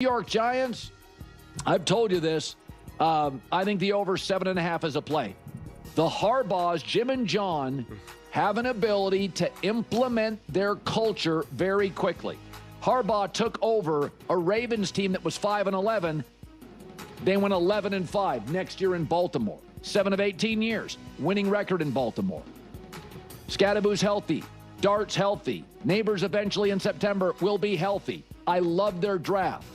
York Giants, I've told you this. I think the over 7.5 is a play. The Harbaughs, Jim and John, have an ability to implement their culture very quickly. Harbaugh took over a Ravens team that was 5-11. They went 11-5 next year in Baltimore. 7 of 18 years, winning record in Baltimore. Scadaboo's healthy. Dart's healthy. Neighbors eventually in September will be healthy. I love their draft.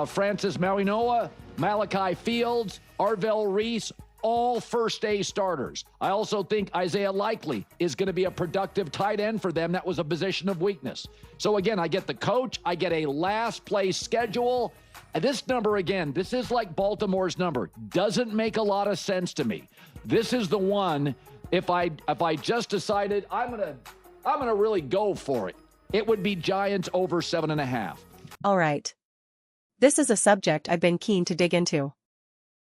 Francis Mauigoa, Malachi Fields, Arvell Reese, all first-day starters. I also think Isaiah Likely is going to be a productive tight end for them. That was a position of weakness. So, again, I get the coach. I get a last-place schedule. And this number, again, this is like Baltimore's number. Doesn't make a lot of sense to me. This is the one, if I just decided I'm gonna really go for it, it would be Giants over 7.5. All right. This is a subject I've been keen to dig into.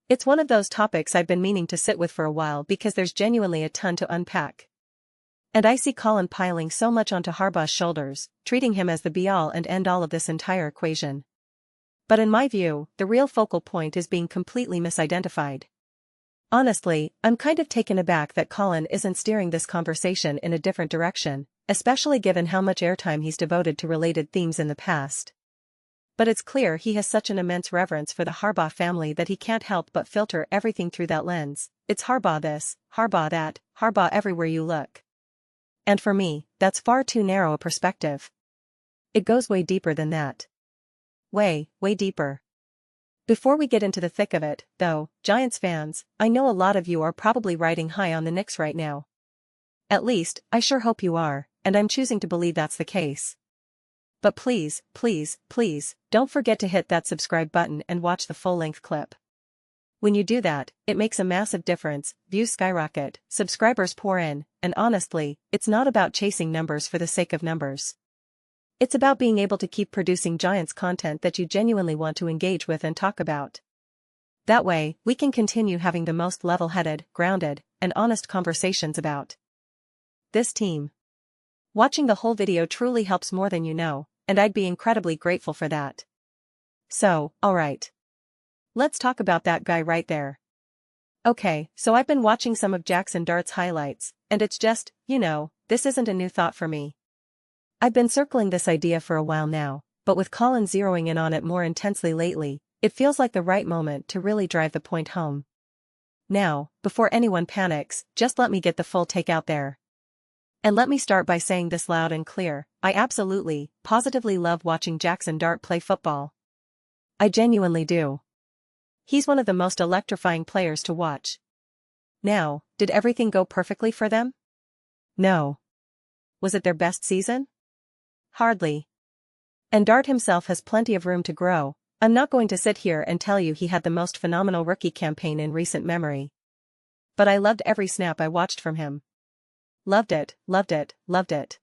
It's one of those topics I've been meaning to sit with for a while because there's genuinely a ton to unpack. And I see Colin piling so much onto Harbaugh's shoulders, treating him as the be-all and end-all of this entire equation. But in my view, the real focal point is being completely misidentified. Honestly, I'm kind of taken aback that Colin isn't steering this conversation in a different direction, especially given how much airtime he's devoted to related themes in the past. But it's clear he has such an immense reverence for the Harbaugh family that he can't help but filter everything through that lens. It's Harbaugh this, Harbaugh that, Harbaugh everywhere you look. And for me, that's far too narrow a perspective. It goes way deeper than that. Way deeper. Before we get into the thick of it, though, Giants fans, I know a lot of you are probably riding high on the Knicks right now. At least, I sure hope you are, and I'm choosing to believe that's the case. But please, please, please, don't forget to hit that subscribe button and watch the full-length clip. When you do that, it makes a massive difference, views skyrocket, subscribers pour in, and honestly, it's not about chasing numbers for the sake of numbers. It's about being able to keep producing Giants content that you genuinely want to engage with and talk about. That way, we can continue having the most level-headed, grounded, and honest conversations about this team. Watching the whole video truly helps more than you know, and I'd be incredibly grateful for that. So, alright. Let's talk about that guy right there. Okay, so I've been watching some of Jackson Dart's highlights, and it's just, this isn't a new thought for me. I've been circling this idea for a while now, but with Colin zeroing in on it more intensely lately, it feels like the right moment to really drive the point home. Now, before anyone panics, just let me get the full take out there. And let me start by saying this loud and clear, I absolutely, positively love watching Jackson Dart play football. I genuinely do. He's one of the most electrifying players to watch. Now, did everything go perfectly for them? No. Was it their best season? Hardly. And Dart himself has plenty of room to grow. I'm not going to sit here and tell you he had the most phenomenal rookie campaign in recent memory. But I loved every snap I watched from him. Loved it, loved it, loved it.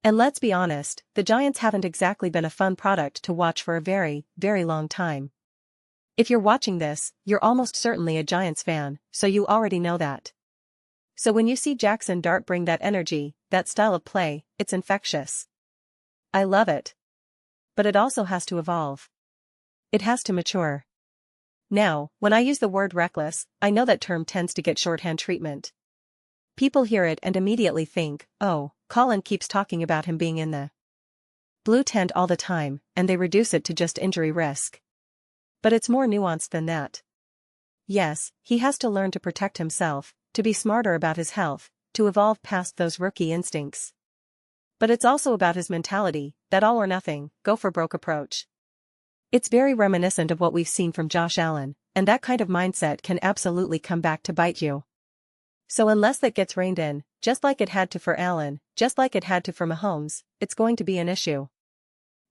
And let's be honest, the Giants haven't exactly been a fun product to watch for a very, very long time. If you're watching this, you're almost certainly a Giants fan, so you already know that. So when you see Jackson Dart bring that energy, that style of play, it's infectious. I love it. But it also has to evolve. It has to mature. Now, when I use the word reckless, I know that term tends to get shorthand treatment. People hear it and immediately think, oh, Colin keeps talking about him being in the blue tent all the time, and they reduce it to just injury risk. But it's more nuanced than that. Yes, he has to learn to protect himself, to be smarter about his health, to evolve past those rookie instincts. But it's also about his mentality, that all or nothing, go for broke approach. It's very reminiscent of what we've seen from Josh Allen, and that kind of mindset can absolutely come back to bite you. So unless that gets reined in, just like it had to for Allen, just like it had to for Mahomes, it's going to be an issue.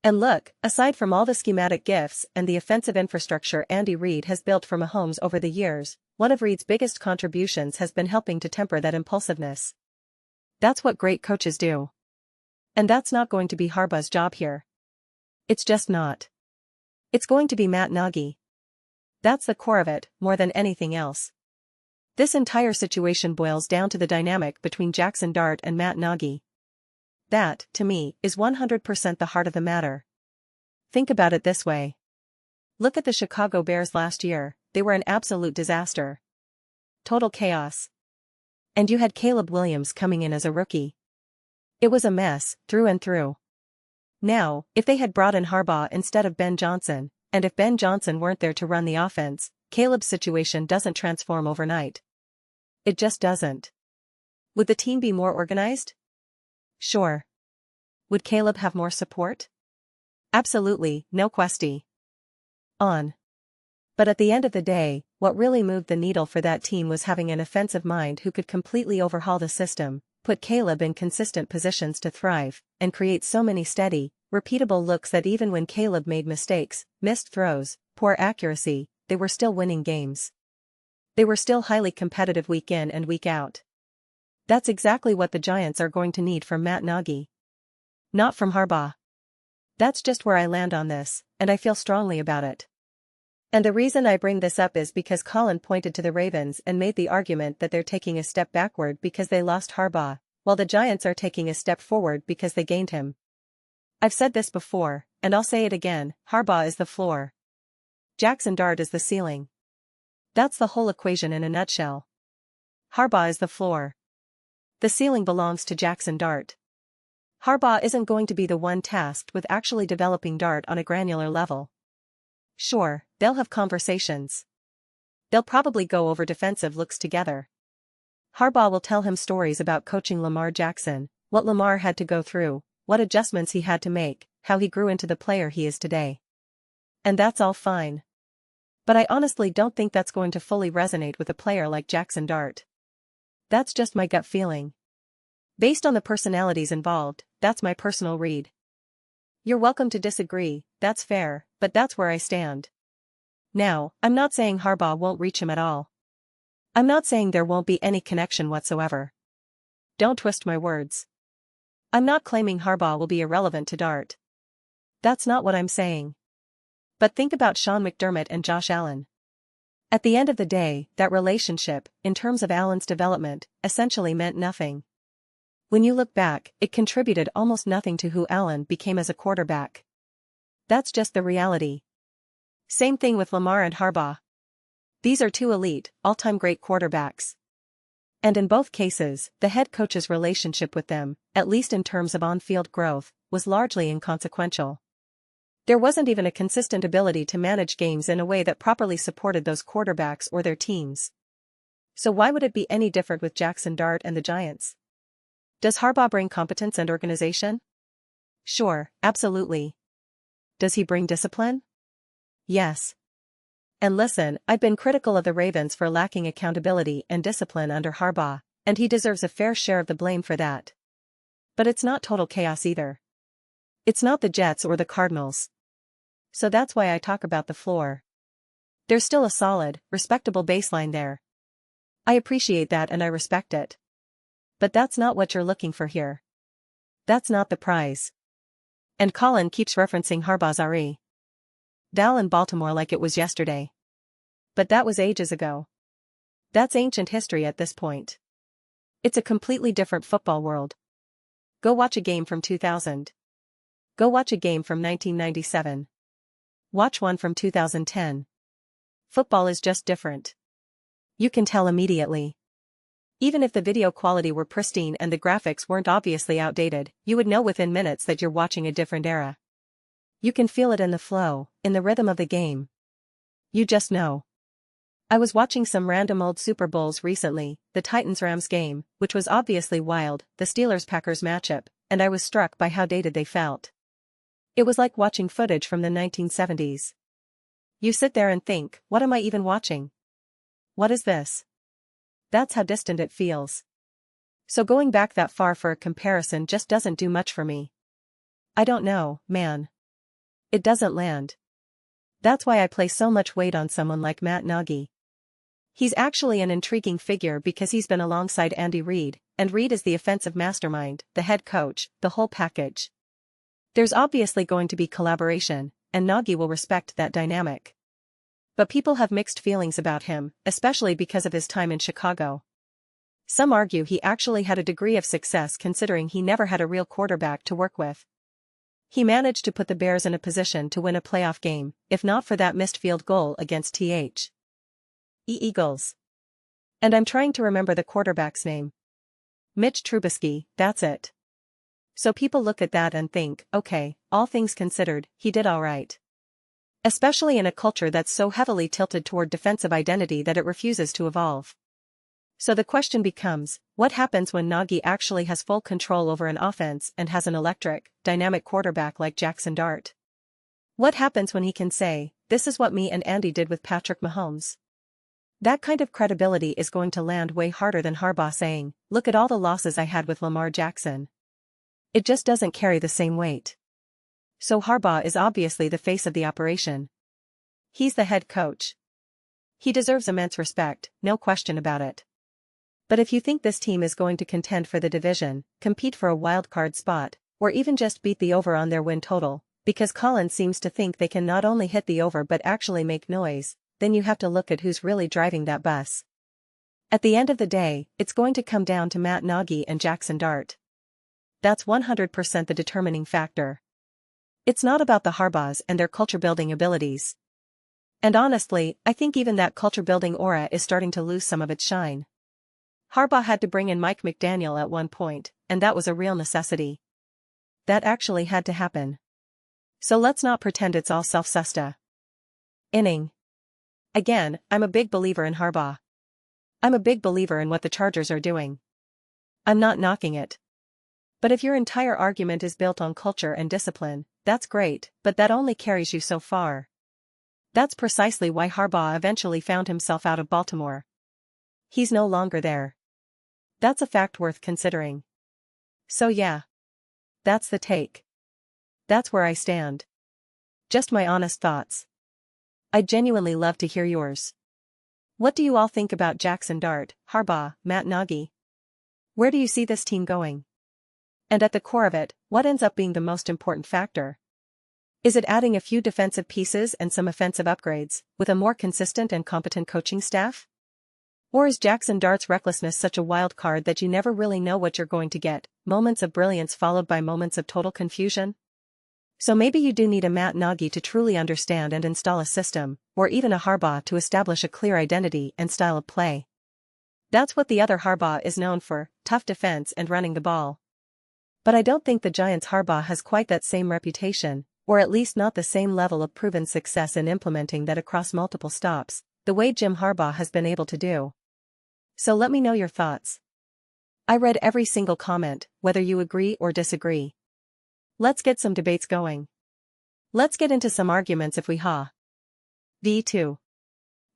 And look, aside from all the schematic gifts and the offensive infrastructure Andy Reid has built for Mahomes over the years, one of Reid's biggest contributions has been helping to temper that impulsiveness. That's what great coaches do. And that's not going to be Harbaugh's job here. It's just not. It's going to be Matt Nagy. That's the core of it, more than anything else. This entire situation boils down to the dynamic between Jackson Dart and Matt Nagy. That, to me, is 100% the heart of the matter. Think about it this way. Look at the Chicago Bears last year, they were an absolute disaster. Total chaos. And you had Caleb Williams coming in as a rookie. It was a mess, through and through. Now, if they had brought in Harbaugh instead of Ben Johnson, and if Ben Johnson weren't there to run the offense, Caleb's situation doesn't transform overnight. It just doesn't. Would the team be more organized? Sure. Would Caleb have more support? Absolutely, no question. But at the end of the day, what really moved the needle for that team was having an offensive mind who could completely overhaul the system, put Caleb in consistent positions to thrive, and create so many steady, repeatable looks that even when Caleb made mistakes, missed throws, poor accuracy, they were still winning games. They were still highly competitive week in and week out. That's exactly what the Giants are going to need from Matt Nagy. Not from Harbaugh. That's just where I land on this, and I feel strongly about it. And the reason I bring this up is because Colin pointed to the Ravens and made the argument that they're taking a step backward because they lost Harbaugh, while the Giants are taking a step forward because they gained him. I've said this before, and I'll say it again, Harbaugh is the floor. Jackson Dart is the ceiling. That's the whole equation in a nutshell. Harbaugh is the floor. The ceiling belongs to Jackson Dart. Harbaugh isn't going to be the one tasked with actually developing Dart on a granular level. Sure, they'll have conversations. They'll probably go over defensive looks together. Harbaugh will tell him stories about coaching Lamar Jackson, what Lamar had to go through, what adjustments he had to make, how he grew into the player he is today. And that's all fine. But I honestly don't think that's going to fully resonate with a player like Jackson Dart. That's just my gut feeling. Based on the personalities involved, that's my personal read. You're welcome to disagree, that's fair, but that's where I stand. Now, I'm not saying Harbaugh won't reach him at all. I'm not saying there won't be any connection whatsoever. Don't twist my words. I'm not claiming Harbaugh will be irrelevant to Dart. That's not what I'm saying. But think about Sean McDermott and Josh Allen. At the end of the day, that relationship, in terms of Allen's development, essentially meant nothing. When you look back, it contributed almost nothing to who Allen became as a quarterback. That's just the reality. Same thing with Lamar and Harbaugh. These are two elite, all-time great quarterbacks. And in both cases, the head coach's relationship with them, at least in terms of on-field growth, was largely inconsequential. There wasn't even a consistent ability to manage games in a way that properly supported those quarterbacks or their teams. So why would it be any different with Jackson Dart and the Giants? Does Harbaugh bring competence and organization? Sure, absolutely. Does he bring discipline? Yes. And listen, I've been critical of the Ravens for lacking accountability and discipline under Harbaugh, and he deserves a fair share of the blame for that. But it's not total chaos either. It's not the Jets or the Cardinals. So that's why I talk about the floor. There's still a solid, respectable baseline there. I appreciate that and I respect it. But that's not what you're looking for here. That's not the prize. And Colin keeps referencing Harbaugh's RE. Val in Baltimore like it was yesterday. But that was ages ago. That's ancient history at this point. It's a completely different football world. Go watch a game from 2000. Go watch a game from 1997. Watch one from 2010. Football is just different. You can tell immediately. Even if the video quality were pristine and the graphics weren't obviously outdated, you would know within minutes that you're watching a different era. You can feel it in the flow, in the rhythm of the game. You just know. I was watching some random old Super Bowls recently, the Titans-Rams game, which was obviously wild, the Steelers-Packers matchup, and I was struck by how dated they felt. It was like watching footage from the 1970s. You sit there and think, what am I even watching? What is this? That's how distant it feels. So going back that far for a comparison just doesn't do much for me. I don't know, man. It doesn't land. That's why I place so much weight on someone like Matt Nagy. He's actually an intriguing figure because he's been alongside Andy Reid, and Reid is the offensive mastermind, the head coach, the whole package. There's obviously going to be collaboration, and Nagy will respect that dynamic. But people have mixed feelings about him, especially because of his time in Chicago. Some argue he actually had a degree of success considering he never had a real quarterback to work with. He managed to put the Bears in a position to win a playoff game, if not for that missed field goal against Eagles. And I'm trying to remember the quarterback's name. Mitch Trubisky, that's it. So people look at that and think, okay, all things considered, he did all right. Especially in a culture that's so heavily tilted toward defensive identity that it refuses to evolve. So the question becomes, what happens when Nagy actually has full control over an offense and has an electric, dynamic quarterback like Jackson Dart? What happens when he can say, this is what me and Andy did with Patrick Mahomes? That kind of credibility is going to land way harder than Harbaugh saying, look at all the losses I had with Lamar Jackson. It just doesn't carry the same weight. So Harbaugh is obviously the face of the operation. He's the head coach. He deserves immense respect, no question about it. But if you think this team is going to contend for the division, compete for a wildcard spot, or even just beat the over on their win total, because Colin seems to think they can not only hit the over but actually make noise, then you have to look at who's really driving that bus. At the end of the day, it's going to come down to Matt Nagy and Jackson Dart. That's 100% the determining factor. It's not about the Harbaughs and their culture-building abilities. And honestly, I think even that culture-building aura is starting to lose some of its shine. Harbaugh had to bring in Mike McDaniel at one point, and that was a real necessity. That actually had to happen. So let's not pretend it's all self-sustaining. Again, I'm a big believer in Harbaugh. I'm a big believer in what the Chargers are doing. I'm not knocking it. But if your entire argument is built on culture and discipline, that's great, but that only carries you so far. That's precisely why Harbaugh eventually found himself out of Baltimore. He's no longer there. That's a fact worth considering. So yeah. That's the take. That's where I stand. Just my honest thoughts. I'd genuinely love to hear yours. What do you all think about Jackson Dart, Harbaugh, Matt Nagy? Where do you see this team going? And at the core of it, what ends up being the most important factor? Is it adding a few defensive pieces and some offensive upgrades, with a more consistent and competent coaching staff? Or is Jackson Dart's recklessness such a wild card that you never really know what you're going to get, moments of brilliance followed by moments of total confusion? So maybe you do need a Matt Nagy to truly understand and install a system, or even a Harbaugh to establish a clear identity and style of play. That's what the other Harbaugh is known for, tough defense and running the ball. But I don't think the Giants' Harbaugh has quite that same reputation, or at least not the same level of proven success in implementing that across multiple stops, the way Jim Harbaugh has been able to do. So let me know your thoughts. I read every single comment, whether you agree or disagree. Let's get some debates going. Let's get into some arguments if we V2.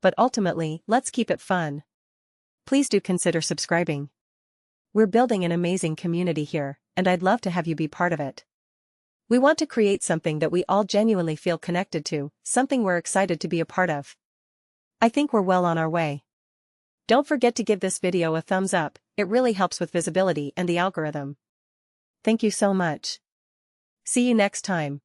But ultimately, let's keep it fun. Please do consider subscribing. We're building an amazing community here, and I'd love to have you be part of it. We want to create something that we all genuinely feel connected to, something we're excited to be a part of. I think we're well on our way. Don't forget to give this video a thumbs up, it really helps with visibility and the algorithm. Thank you so much. See you next time.